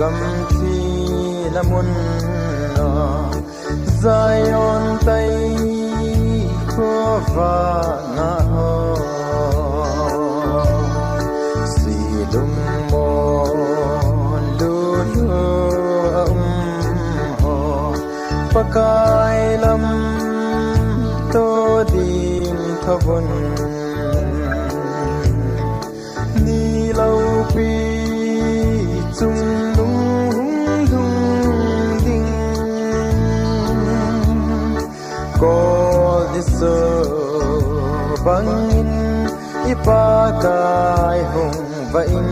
cầm thi là muôn Zion tay khó và ngã ho si đúng mô lu lu ho pakai lam to dim thavun ni lau pi chung lung lung ding call this bangin ipakai hong va in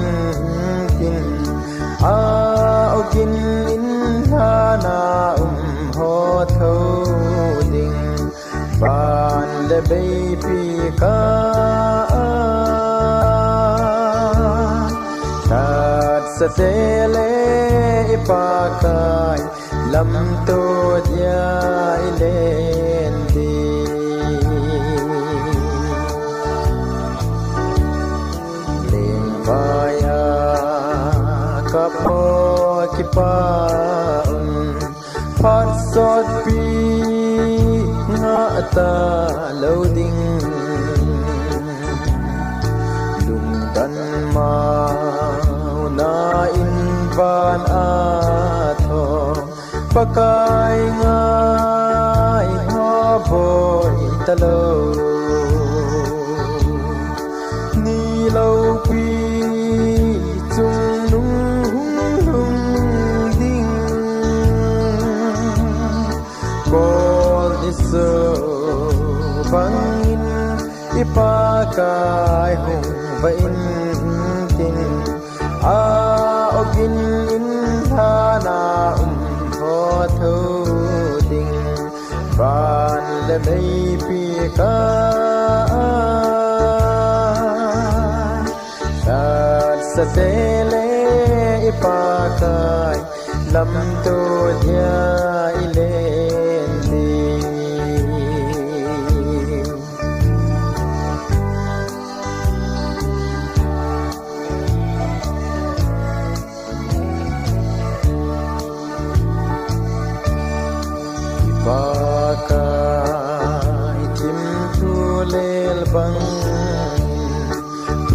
kin a okin in hana ho tho ding ban le baby ka tat sa tele ipakai lam to dia ilen di len vaya kapo kipaun phat sot pi nga ta loading lung dan ma na in van atho pakai ngai ho boy talo ni lo pi chung lung lung ding call is bangin ipakai hong va in tin a ogin in hana ho tho ding ban le nei pi ka sa tele ipakai lam to dia ilen di pakai kim tu lel bang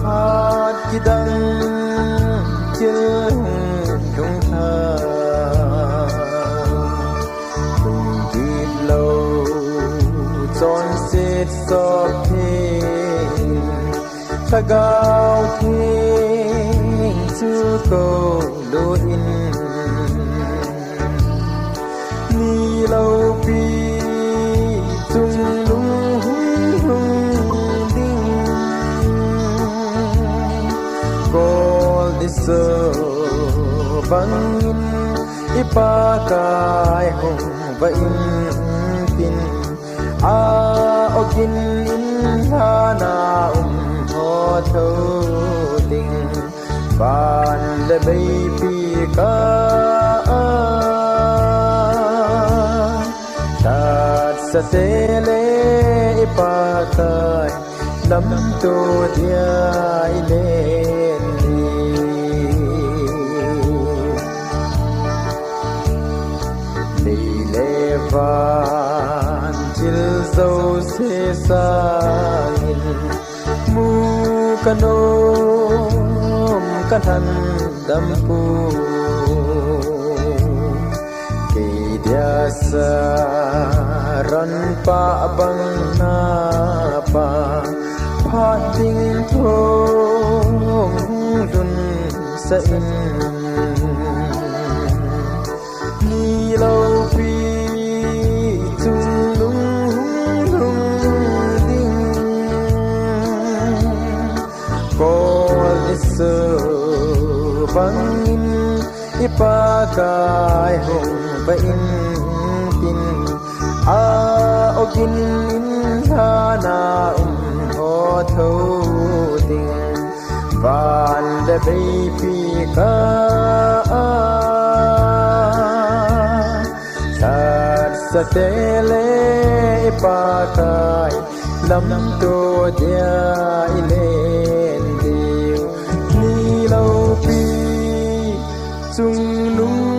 phat kidang cheng dung tha dung dip lo chon set sop the tagau king chu ko do in ni lo pi chung lung lung ding call this bangin ipakai hong va in kin a ogin in hana ho tho ding ban le baby ka sa tele ipakai lam to dia ilen di ni levan til zo se sangin mu kanom kanan dampu dia saran pa bang na pa phating thong dun sa in ni lo pi chung lung lung ding call is bangin ipakai hong va in tin a ogin in hana ho tho ding van le baby ka sa tele ipakai lam to dia ilen di ni lo pi chung nung